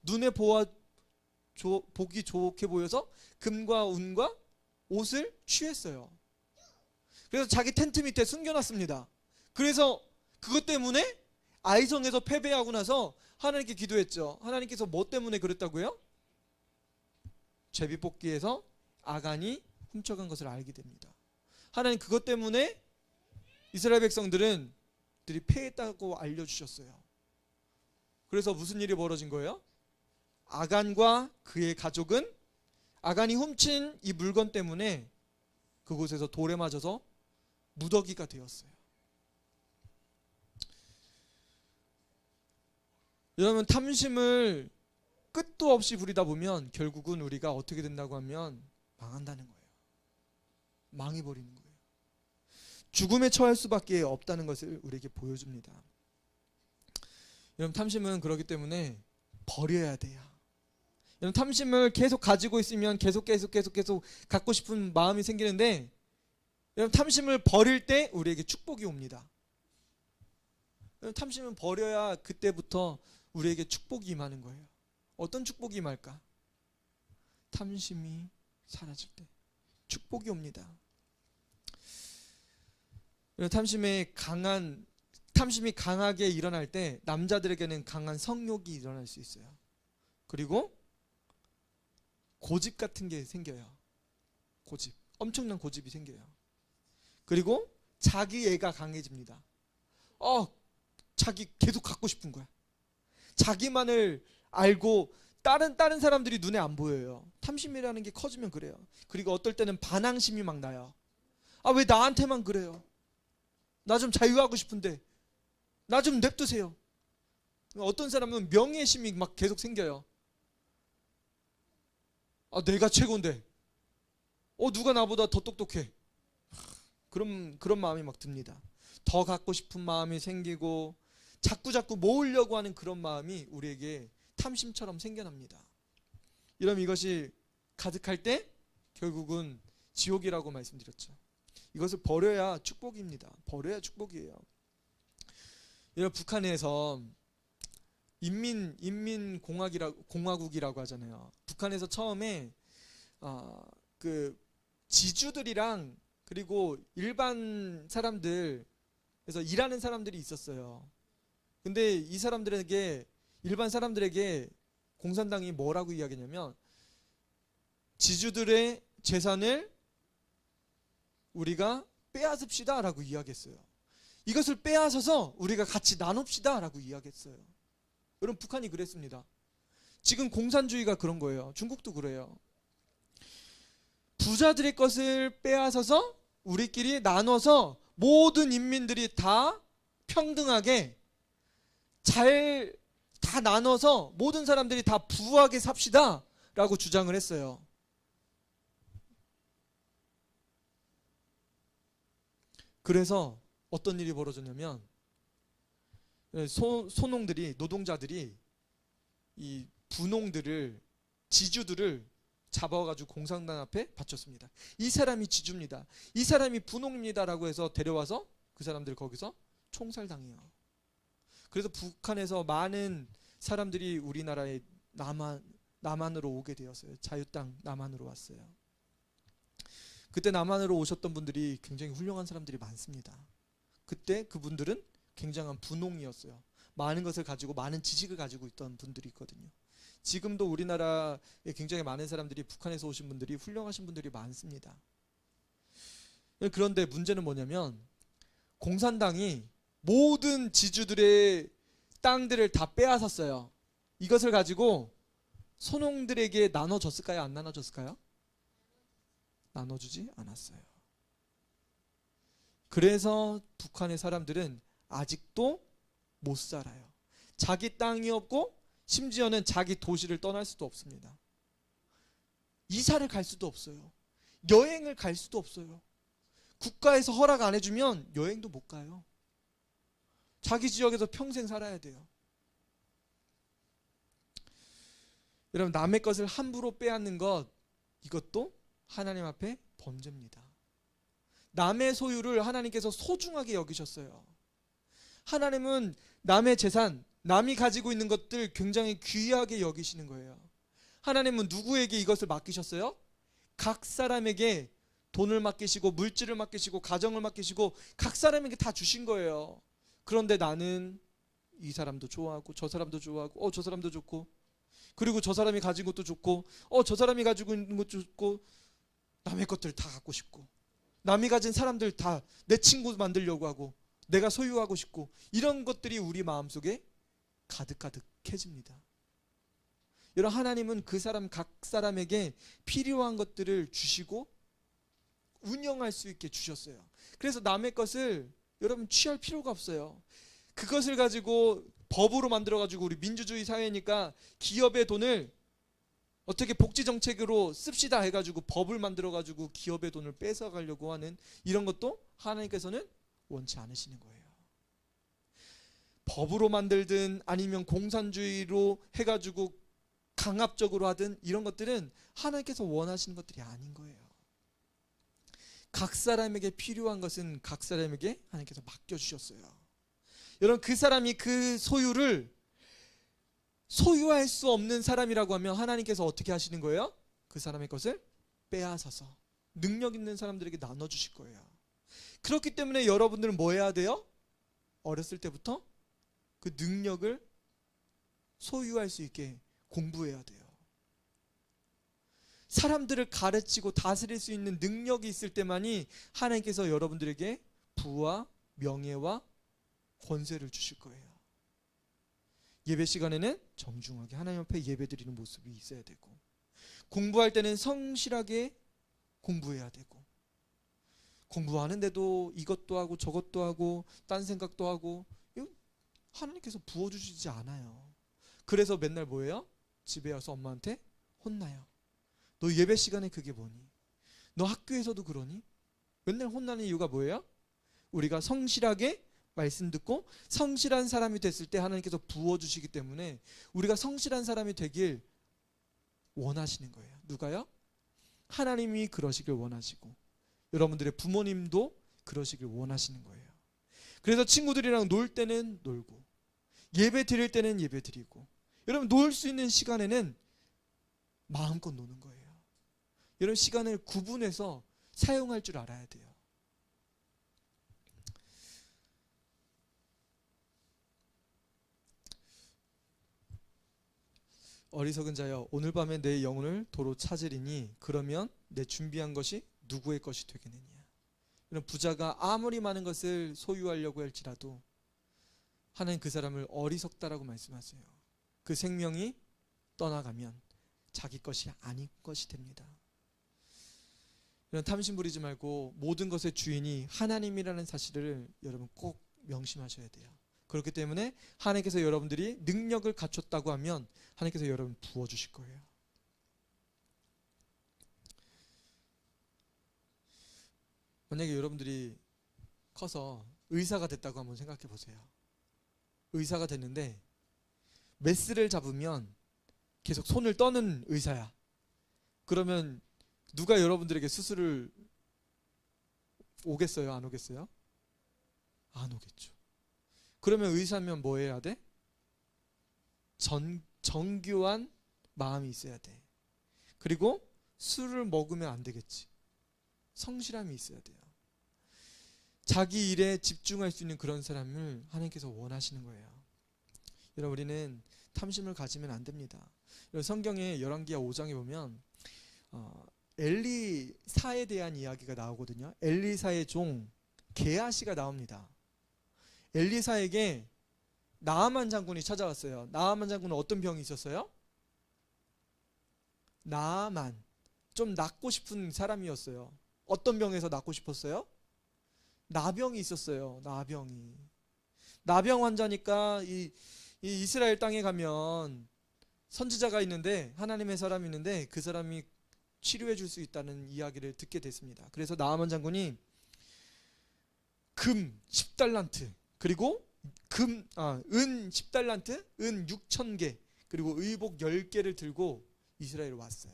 눈에 보기 좋게 보여서 금과 은과 옷을 취했어요. 그래서 자기 텐트 밑에 숨겨놨습니다. 그래서 그것 때문에 아이성에서 패배하고 나서 하나님께 기도했죠. 하나님께서 뭐 때문에 그랬다고요? 제비뽑기에서 아간이 훔쳐간 것을 알게 됩니다. 하나님 그것 때문에 이스라엘 백성들이 패했다고 알려주셨어요. 그래서 무슨 일이 벌어진 거예요? 아간과 그의 가족은 아간이 훔친 이 물건 때문에 그곳에서 돌에 맞아서 무더기가 되었어요. 여러분, 탐심을 끝도 없이 부리다 보면 결국은 우리가 어떻게 된다고 하면 망한다는 거예요. 망해버리는 거예요. 죽음에 처할 수밖에 없다는 것을 우리에게 보여줍니다. 여러분, 탐심은 그렇기 때문에 버려야 돼요. 여러분, 탐심을 계속 가지고 있으면 계속 갖고 싶은 마음이 생기는데, 여러분, 탐심을 버릴 때 우리에게 축복이 옵니다. 여러분, 탐심은 버려야 그때부터 우리에게 축복이 임하는 거예요. 어떤 축복이 임할까? 탐심이 사라질 때 축복이 옵니다. 탐심이 강하게 일어날 때 남자들에게는 강한 성욕이 일어날 수 있어요. 그리고 고집 같은 게 생겨요. 엄청난 고집이 생겨요. 그리고 자기애가 강해집니다. 자기 계속 갖고 싶은 거야. 자기만을 알고 다른 사람들이 눈에 안 보여요. 탐심이라는 게 커지면 그래요. 그리고 어떨 때는 반항심이 막 나요. 왜 나한테만 그래요? 나 좀 자유하고 싶은데 나 좀 냅두세요. 어떤 사람은 명예심이 막 계속 생겨요. 내가 최고인데 누가 나보다 더 똑똑해. 그런 마음이 막 듭니다. 더 갖고 싶은 마음이 생기고 자꾸 모으려고 하는 그런 마음이 우리에게 탐심처럼 생겨납니다. 이러면 이것이 가득할 때 결국은 지옥이라고 말씀드렸죠. 이것을 버려야 축복입니다. 버려야 축복이에요. 여러분, 북한에서 인민공화국이라고 하잖아요. 북한에서 처음에 그 지주들이랑 그리고 일반 사람들, 그래서 일하는 사람들이 있었어요. 근데 이 일반 사람들에게 공산당이 뭐라고 이야기했냐면, 지주들의 재산을 우리가 빼앗읍시다 라고 이야기했어요. 이것을 빼앗아서 우리가 같이 나눕시다 라고 이야기했어요. 여러분, 북한이 그랬습니다. 지금 공산주의가 그런 거예요. 중국도 그래요. 부자들의 것을 빼앗아서 우리끼리 나눠서 모든 인민들이 다 평등하게 다 나눠서 모든 사람들이 다 부하게 삽시다 라고 주장을 했어요. 그래서 어떤 일이 벌어졌냐면 소농들이, 노동자들이 이 분홍들을, 지주들을 잡아가지고 공산당 앞에 바쳤습니다. 이 사람이 지주입니다, 이 사람이 분홍입니다라고 해서 데려와서 그 사람들 거기서 총살당해요. 그래서 북한에서 많은 사람들이 우리나라의 남한으로 오게 되었어요. 자유땅 남한으로 왔어요. 그때 남한으로 오셨던 분들이 굉장히 훌륭한 사람들이 많습니다. 그때 그분들은 굉장한 분홍이었어요. 많은 것을 가지고, 많은 지식을 가지고 있던 분들이 있거든요. 지금도 우리나라에 굉장히 많은 사람들이, 북한에서 오신 분들이, 훌륭하신 분들이 많습니다. 그런데 문제는 뭐냐면 공산당이 모든 지주들의 땅들을 다 빼앗았어요. 이것을 가지고 소농들에게 나눠줬을까요? 안 나눠줬을까요? 나눠주지 않았어요. 그래서 북한의 사람들은 아직도 못 살아요. 자기 땅이 없고 심지어는 자기 도시를 떠날 수도 없습니다. 이사를 갈 수도 없어요. 여행을 갈 수도 없어요. 국가에서 허락 안 해주면 여행도 못 가요. 자기 지역에서 평생 살아야 돼요. 여러분, 남의 것을 함부로 빼앗는 것, 이것도 하나님 앞에 범죄입니다. 남의 소유를 하나님께서 소중하게 여기셨어요. 하나님은 남의 재산, 남이 가지고 있는 것들 굉장히 귀하게 여기시는 거예요. 하나님은 누구에게 이것을 맡기셨어요? 각 사람에게 돈을 맡기시고, 물질을 맡기시고, 가정을 맡기시고, 각 사람에게 다 주신 거예요. 그런데 나는 이 사람도 좋아하고, 저 사람도 좋아하고, 저 사람도 좋고, 그리고 저 사람이 가진 것도 좋고, 저 사람이 가지고 있는 것도 좋고, 남의 것들 다 갖고 싶고, 남이 가진 사람들 다 내 친구 만들려고 하고, 내가 소유하고 싶고, 이런 것들이 우리 마음속에 가득가득해집니다. 여러분, 하나님은 그 사람 각 사람에게 필요한 것들을 주시고 운영할 수 있게 주셨어요. 그래서 남의 것을 여러분 취할 필요가 없어요. 그것을 가지고 법으로 만들어가지고, 우리 민주주의 사회니까 기업의 돈을 어떻게 복지 정책으로 씁시다 해가지고 법을 만들어가지고 기업의 돈을 뺏어가려고 하는 이런 것도 하나님께서는 원치 않으시는 거예요. 법으로 만들든 아니면 공산주의로 해가지고 강압적으로 하든, 이런 것들은 하나님께서 원하시는 것들이 아닌 거예요. 각 사람에게 필요한 것은 각 사람에게 하나님께서 맡겨주셨어요. 여러분, 그 사람이 그 소유를 소유할 수 없는 사람이라고 하면 하나님께서 어떻게 하시는 거예요? 그 사람의 것을 빼앗아서 능력 있는 사람들에게 나눠주실 거예요. 그렇기 때문에 여러분들은 뭐 해야 돼요? 어렸을 때부터 그 능력을 소유할 수 있게 공부해야 돼요. 사람들을 가르치고 다스릴 수 있는 능력이 있을 때만이 하나님께서 여러분들에게 부와 명예와 권세를 주실 거예요. 예배 시간에는 정중하게 하나님 앞에 예배드리는 모습이 있어야 되고, 공부할 때는 성실하게 공부해야 되고, 공부하는데도 이것도 하고 저것도 하고 딴 생각도 하고, 이거 하나님께서 부어주시지 않아요. 그래서 맨날 뭐예요? 집에 와서 엄마한테 혼나요. 너 예배 시간에 그게 뭐니? 너 학교에서도 그러니? 맨날 혼나는 이유가 뭐예요? 우리가 성실하게 말씀 듣고 성실한 사람이 됐을 때 하나님께서 부어주시기 때문에 우리가 성실한 사람이 되길 원하시는 거예요. 누가요? 하나님이 그러시길 원하시고, 여러분들의 부모님도 그러시길 원하시는 거예요. 그래서 친구들이랑 놀 때는 놀고, 예배 드릴 때는 예배 드리고, 여러분 놀 수 있는 시간에는 마음껏 노는 거예요. 여러분, 시간을 구분해서 사용할 줄 알아야 돼요. 어리석은 자여, 오늘 밤에 내 영혼을 도로 찾으리니 그러면 내 준비한 것이 누구의 것이 되겠느냐. 이런 부자가 아무리 많은 것을 소유하려고 할지라도 하나님 그 사람을 어리석다라고 말씀하세요. 그 생명이 떠나가면 자기 것이 아닌 것이 됩니다. 이런 탐심 부리지 말고 모든 것의 주인이 하나님이라는 사실을 여러분 꼭 명심하셔야 돼요. 그렇기 때문에 하나님께서 여러분들이 능력을 갖췄다고 하면 하나님께서 여러분 부어주실 거예요. 만약에 여러분들이 커서 의사가 됐다고 한번 생각해 보세요. 의사가 됐는데 메스를 잡으면 계속 손을 떠는 의사야. 그러면 누가 여러분들에게 수술을 오겠어요? 안 오겠어요? 안 오겠죠. 그러면 의사면 뭐 해야 돼? 정교한 마음이 있어야 돼. 그리고 술을 먹으면 안 되겠지. 성실함이 있어야 돼요. 자기 일에 집중할 수 있는 그런 사람을 하나님께서 원하시는 거예요. 여러분, 우리는 탐심을 가지면 안 됩니다. 성경의 열왕기하 5장에 보면 엘리사에 대한 이야기가 나오거든요. 엘리사의 종 게하시가 나옵니다. 엘리사에게 나아만 장군이 찾아왔어요. 나아만 장군은 어떤 병이 있었어요? 나아만, 좀 낫고 싶은 사람이었어요. 어떤 병에서 낫고 싶었어요? 나병이 있었어요. 나병 환자니까 이 이스라엘 땅에 가면 선지자가 있는데, 하나님의 사람이 있는데 그 사람이 치료해 줄 수 있다는 이야기를 듣게 됐습니다. 그래서 나아만 장군이 금 10달란트, 그리고 은 10달란트, 은 6,000개, 그리고 의복 10개를 들고 이스라엘에 왔어요.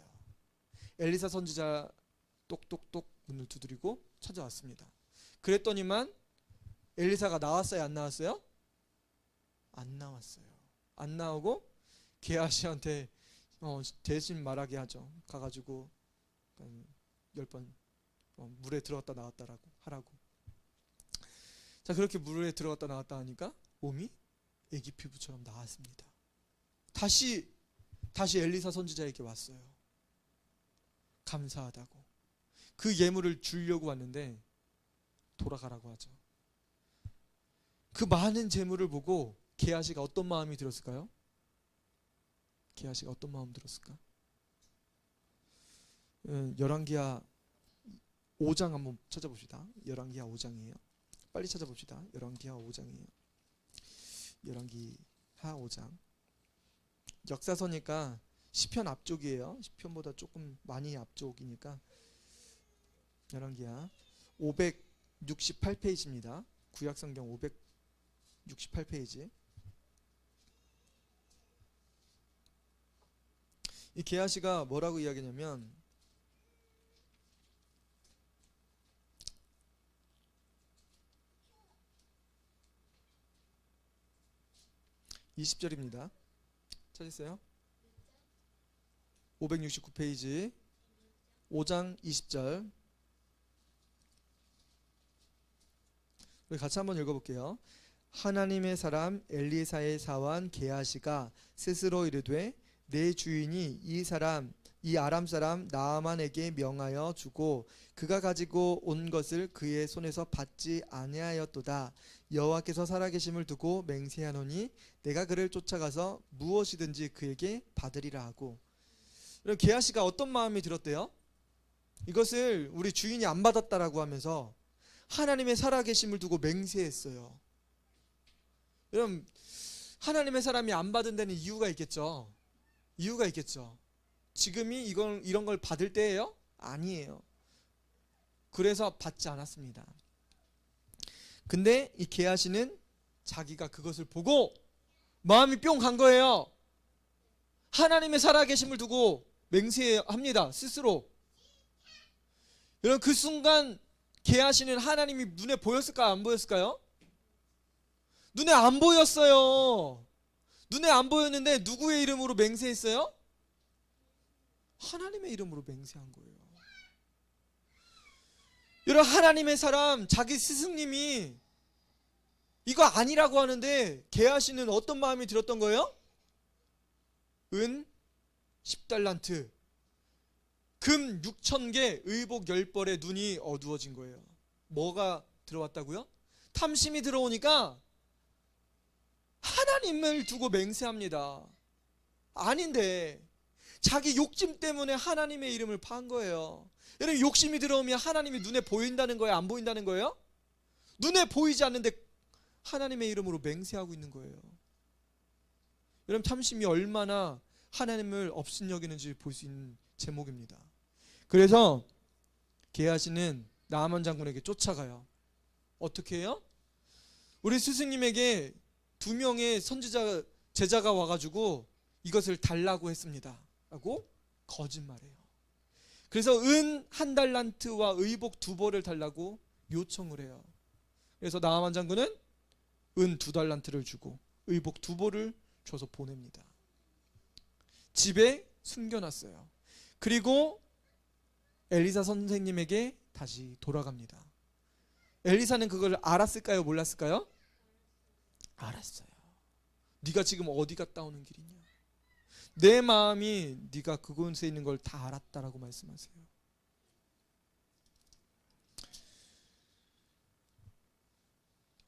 엘리사 선지자 똑똑똑 문을 두드리고 찾아왔습니다. 그랬더니만 엘리사가 나왔어요? 안 나왔어요? 안 나왔어요. 안 나오고 게하시한테 대신 말하게 하죠. 가가지고 10번 물에 들어갔다 나왔다라고 하라고. 자, 그렇게 물에 들어갔다 나왔다 하니까 몸이 애기 피부처럼 나았습니다. 다시 엘리사 선지자에게 왔어요. 감사하다고. 그 예물을 주려고 왔는데 돌아가라고 하죠. 그 많은 재물을 보고 게하시가 어떤 마음이 들었을까요? 게하시가 어떤 마음 들었을까? 열왕기하 5장 한번 찾아봅시다. 열왕기하 5장이에요. 빨리 찾아봅시다. 열왕기하 5장이에요. 열왕기하 5장. 역사서니까 시편 앞쪽이에요. 시편보다 조금 많이 앞쪽이니까. 열왕기하 568페이지입니다. 구약성경 568페이지. 이 게하시가 뭐라고 이야기하냐면 20절입니다. 찾으세요? 569페이지 5장 20절. 우리 같이 한번 읽어볼게요. 하나님의 사람 엘리사의 사환 게하시가 스스로 이르되 내 주인이 이 아람 사람 나아만에게 명하여 주고 그가 가지고 온 것을 그의 손에서 받지 아니하였도다. 여호와께서 살아계심을 두고 맹세하노니 내가 그를 쫓아가서 무엇이든지 그에게 받으리라 하고. 게하시가 어떤 마음이 들었대요? 이것을 우리 주인이 안 받았다라고 하면서 하나님의 살아계심을 두고 맹세했어요. 여러분, 하나님의 사람이 안 받은 데는 이유가 있겠죠. 지금이 이런 걸 받을 때예요? 아니에요. 그래서 받지 않았습니다. 근데 이 게하시는 자기가 그것을 보고 마음이 뿅 간 거예요. 하나님의 살아계심을 두고 맹세합니다. 스스로. 여러분, 그 순간 게하시는 하나님이 눈에 보였을까요? 안 보였을까요? 눈에 안 보였어요. 눈에 안 보였는데 누구의 이름으로 맹세했어요? 하나님의 이름으로 맹세한 거예요. 여러분, 하나님의 사람, 자기 스승님이 이거 아니라고 하는데 게하시는 어떤 마음이 들었던 거예요? 은 10달란트, 금 6,000개, 의복 10벌에 눈이 어두워진 거예요. 뭐가 들어왔다고요? 탐심이 들어오니까 하나님을 두고 맹세합니다. 아닌데 자기 욕심 때문에 하나님의 이름을 판 거예요. 여러분, 욕심이 들어오면 하나님이 눈에 보인다는 거예요? 안 보인다는 거예요? 눈에 보이지 않는데 하나님의 이름으로 맹세하고 있는 거예요. 여러분, 탐심이 얼마나 하나님을 업신여기는지 볼 수 있는 제목입니다. 그래서 게하시는 나아만 장군에게 쫓아가요. 어떻게 해요? 우리 스승님에게 2명의 제자가 와가지고 이것을 달라고 했습니다 라고 거짓말해요. 그래서 은 1달란트와 의복 2벌을 달라고 요청을 해요. 그래서 나아만 장군은 은 2달란트를 주고 의복 2벌을 줘서 보냅니다. 집에 숨겨놨어요. 그리고 엘리사 선생님에게 다시 돌아갑니다. 엘리사는 그걸 알았을까요? 몰랐을까요? 알았어요. 네가 지금 어디 갔다 오는 길이냐? 내 마음이 네가 그곳에 있는 걸 다 알았다라고 말씀하세요.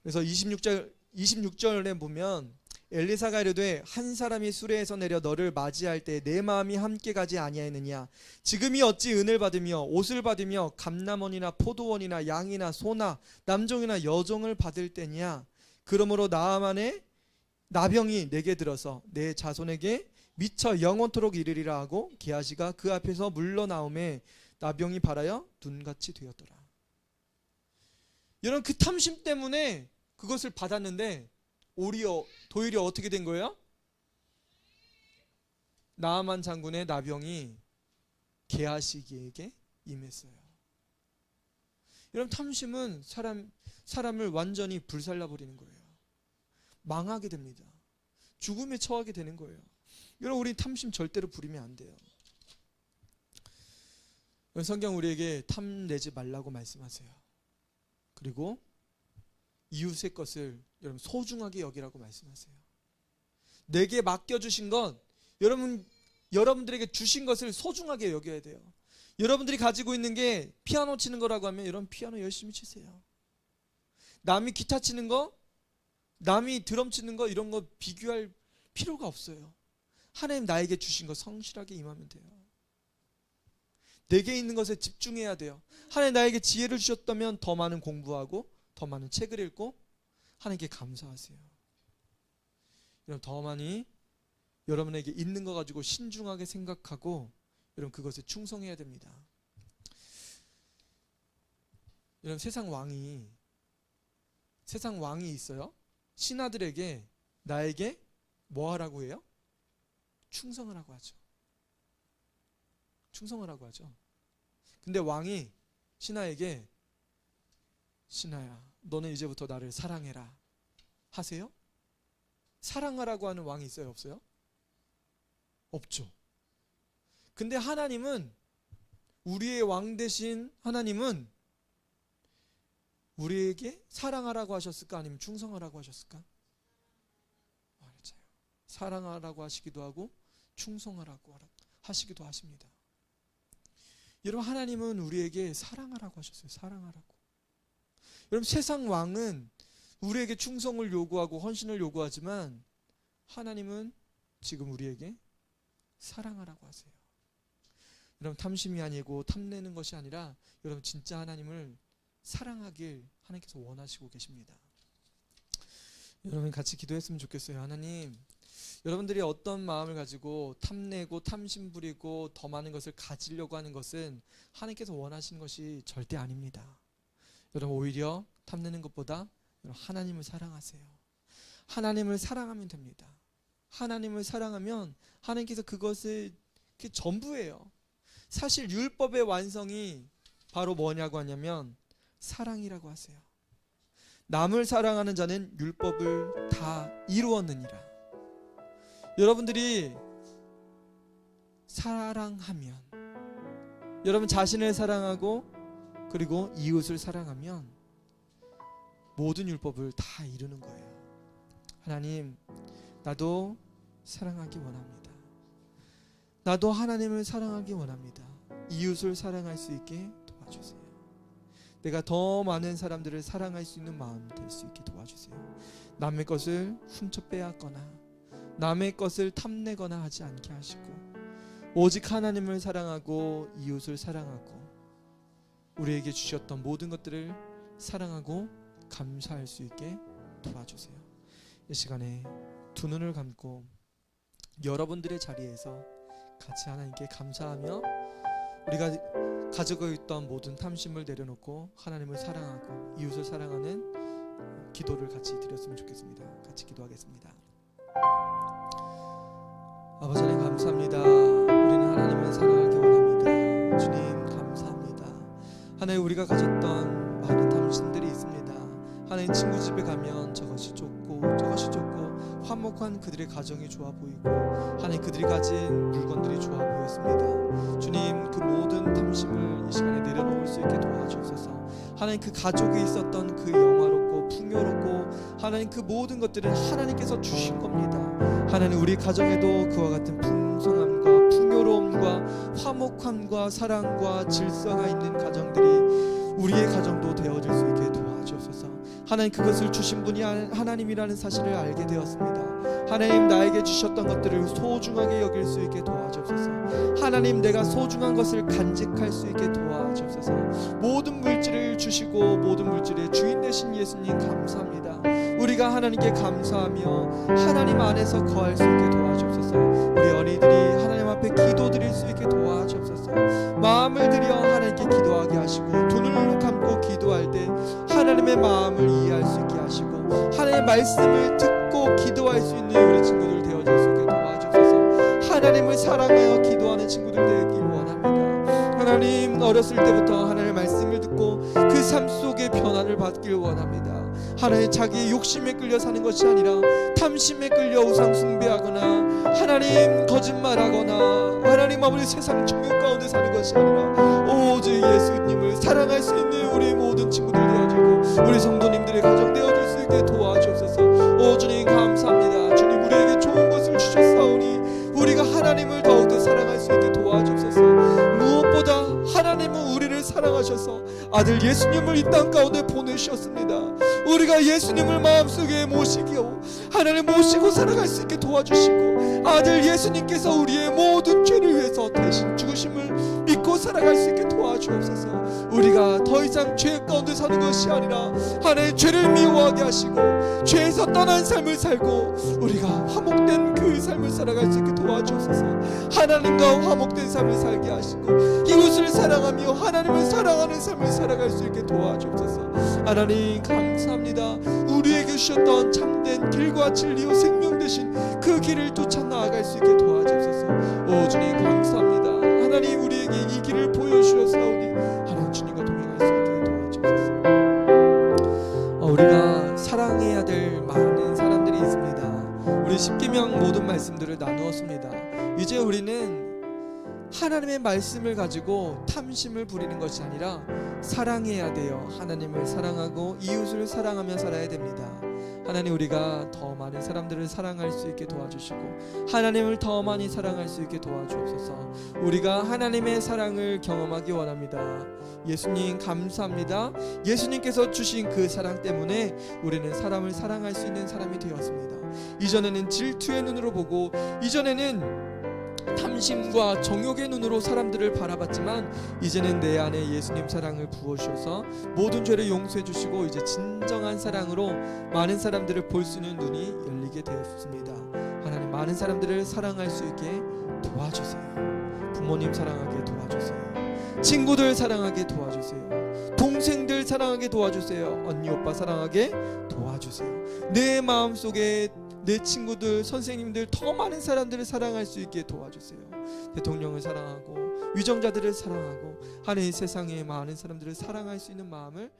그래서 26절에 보면 엘리사가 이르되 한 사람이 수레에서 내려 너를 맞이할 때 내 마음이 함께 가지 아니하였느냐? 지금이 어찌 은을 받으며 옷을 받으며 감람원이나 포도원이나 양이나 소나 남종이나 여종을 받을 때냐? 그러므로 나아만의 나병이 내게 들어서 내 자손에게 미쳐 영원토록 이르리라 하고 게하시가 그 앞에서 물러나오매 나병이 발하여 눈같이 되었더라. 여러분, 그 탐심 때문에 그것을 받았는데 도리어 어떻게 된 거예요? 나아만 장군의 나병이 게하시기에게 임했어요. 여러분, 탐심은 사람을 완전히 불살라 버리는 거예요. 망하게 됩니다. 죽음에 처하게 되는 거예요. 여러분, 우리 탐심 절대로 부리면 안 돼요. 성경 우리에게 탐내지 말라고 말씀하세요. 그리고 이웃의 것을 여러분 소중하게 여기라고 말씀하세요. 내게 맡겨주신 것, 여러분들에게 주신 것을 소중하게 여겨야 돼요. 여러분들이 가지고 있는 게 피아노 치는 거라고 하면 여러분 피아노 열심히 치세요. 남이 기타 치는 거, 남이 드럼 치는 거, 이런 거 비교할 필요가 없어요. 하나님 나에게 주신 거 성실하게 임하면 돼요. 내게 있는 것에 집중해야 돼요. 하나님 나에게 지혜를 주셨다면 더 많은 공부하고 더 많은 책을 읽고 하나님께 감사하세요. 여러분, 더 많이 여러분에게 있는 거 가지고 신중하게 생각하고 여러분 그것에 충성해야 됩니다. 여러분, 세상 왕이 있어요. 신하들에게 나에게 뭐 하라고 해요? 충성을 하고 하죠. 충성을 하고 하죠. 근데 왕이 신하에게 신하야, 너는 이제부터 나를 사랑해라 하세요? 사랑하라고 하는 왕이 있어요? 없어요? 없죠. 근데 하나님은, 우리의 왕 되신 하나님은 우리에게 사랑하라고 하셨을까? 아니면 충성하라고 하셨을까? 맞아요. 사랑하라고 하시기도 하고 충성하라고 하시기도 하십니다. 여러분, 하나님은 우리에게 사랑하라고 하셨어요. 사랑하라고. 여러분, 세상 왕은 우리에게 충성을 요구하고 헌신을 요구하지만 하나님은 지금 우리에게 사랑하라고 하세요. 여러분, 탐심이 아니고 탐내는 것이 아니라 여러분 진짜 하나님을 사랑하길 하나님께서 원하시고 계십니다. 여러분 같이 기도했으면 좋겠어요. 하나님, 여러분들이 어떤 마음을 가지고 탐내고 탐심 부리고 더 많은 것을 가지려고 하는 것은 하나님께서 원하시는 것이 절대 아닙니다. 여러분, 오히려 탐내는 것보다 하나님을 사랑하세요. 하나님을 사랑하면 됩니다. 하나님을 사랑하면 하나님께서 그것을 전부예요. 사실 율법의 완성이 바로 뭐냐고 하냐면 사랑이라고 하세요. 남을 사랑하는 자는 율법을 다 이루었느니라. 여러분들이 사랑하면, 여러분 자신을 사랑하고 그리고 이웃을 사랑하면 모든 율법을 다 이루는 거예요. 하나님, 나도 사랑하기 원합니다. 나도 하나님을 사랑하기 원합니다. 이웃을 사랑할 수 있게 도와주세요. 내가 더 많은 사람들을 사랑할 수 있는 마음 될 수 있게 도와주세요. 남의 것을 훔쳐 빼앗거나 남의 것을 탐내거나 하지 않게 하시고 오직 하나님을 사랑하고 이웃을 사랑하고 우리에게 주셨던 모든 것들을 사랑하고 감사할 수 있게 도와주세요. 이 시간에 두 눈을 감고 여러분들의 자리에서 같이 하나님께 감사하며 우리가 가지고 있던 모든 탐심을 내려놓고 하나님을 사랑하고 이웃을 사랑하는 기도를 같이 드렸으면 좋겠습니다. 같이 기도하겠습니다. 아버지 하나님 감사합니다. 우리는 하나님을 사랑하기 원합니다. 주님 감사합니다. 하나님 우리가 가졌던 많은 탐심들이 있습니다. 하나님 친구 집에 가면 저것이 좋고 화목한 그들의 가정이 좋아 보이고 하나님 그들이 가진 물건들이 좋아 보였습니다. 주님 그 모든 탐심을 이 시간에 내려놓을 수 있게 도와주옵소서. 하나님 그 가족에 있었던 그 영화롭고 풍요롭고 하나님 그 모든 것들은 하나님께서 주신 겁니다. 하나님 우리 가정에도 그와 같은 풍성함과 풍요로움과 화목함과 사랑과 질서가 있는 가정들이 우리의 가정도 되어질 수 있게 도와주옵소서. 하나님 그것을 주신 분이 하나님이라는 사실을 알게 되었습니다. 하나님 나에게 주셨던 것들을 소중하게 여길 수 있게 도와주옵소서. 하나님 내가 소중한 것을 간직할 수 있게 도와주옵소서. 모든 물질을 주시고 모든 물질의 주인 되신 예수님 감사합니다. 우리가 하나님께 감사하며 하나님 안에서 거할 수 있게 도와주옵소서. 우리 어린이들이 하나님 앞에 기도드릴 수 있게 도와주옵소서. 마음을 들여 하나님께 기도하게 하시고 두 눈을 감고 기도할 때 하나님의 마음을 이해할 수 있게 하시고 하나님의 말씀을 듣고 기도할 수 있는 우리 친구들 되어질 수 있게 도와주옵소서. 하나님을 사랑하여 기도하는 친구들 되길 원합니다. 하나님 어렸을 때부터 하나님의 말씀을 듣고 그 삶 속에 변화를 받길 원합니다. 하나님 자기의 욕심에 끌려 사는 것이 아니라 탐심에 끌려 우상 숭배하거나 하나님 거짓말하거나 하나님 아버지 세상 정욕 가운데 사는 것이 아니라 오직 예수님을 사랑할 수 있는 우리 모든 친구들 되어지고 우리 성도님들의 가정 되어질 수 있게 도와주옵소서. 오 주님 감사합니다. 주님 우리에게 좋은 것을 주셨사오니 우리가 하나님을 더욱더 사랑할 수 있게 도와주옵소서. 무엇보다 하나님은 우리를 사랑하셔서 아들 예수님을 이 땅 가운데 보내주셨습니다. 우리가 예수님을 마음속에 모시고 하나님 모시고 살아갈 수 있게 도와주시고 아들 예수님께서 우리의 모든 죄를 위해서 대신 죽으심을 믿고 살아갈 수 있게 도와주옵소서. 우리가 더 이상 죄 가운데 사는 것이 아니라 하나님 죄를 미워하게 하시고 죄에서 떠난 삶을 살고 우리가 화목된 그 삶을 살아갈 수 있게 도와주옵소서. 하나님과 화목된 삶을 살게 하시고 이웃을 사랑하며 하나님을 사랑하는 삶을 살아갈 수 있게 도와주옵소서. 하나님 감사합니다. 우리에게 주셨던 참된 길과 진리요 생명 되신 그 길을 쫓아 나아갈 수 있게 도와주옵소서. 오 주님 감사합니다. 하나님 우리에게 이 길을 보여주셨사오니 하나님 주님과 동행할 수 있게 도와주옵소서. 우리가 사랑해야 될 많은 사람들이 있습니다. 우리 십계명 모든 말씀들을 나누었습니다. 이제 우리는 하나님의 말씀을 가지고 탐심을 부리는 것이 아니라 사랑해야 돼요. 하나님을 사랑하고 이웃을 사랑하며 살아야 됩니다. 하나님 우리가 더 많은 사람들을 사랑할 수 있게 도와주시고 하나님을 더 많이 사랑할 수 있게 도와주옵소서. 우리가 하나님의 사랑을 경험하기 원합니다. 예수님 감사합니다. 예수님께서 주신 그 사랑 때문에 우리는 사람을 사랑할 수 있는 사람이 되었습니다. 이전에는 질투의 눈으로 보고 이전에는 탐심과 정욕의 눈으로 사람들을 바라봤지만 이제는 내 안에 예수님 사랑을 부어주셔서 모든 죄를 용서해 주시고 이제 진정한 사랑으로 많은 사람들을 볼 수 있는 눈이 열리게 되었습니다. 하나님 많은 사람들을 사랑할 수 있게 도와주세요. 부모님 사랑하게 도와주세요. 친구들 사랑하게 도와주세요. 동생들 사랑하게 도와주세요. 언니 오빠 사랑하게 도와주세요. 내 마음속에 내 친구들, 선생님들, 더 많은 사람들을 사랑할 수 있게 도와주세요. 대통령을 사랑하고 위정자들을 사랑하고 하나님 세상의 많은 사람들을 사랑할 수 있는 마음을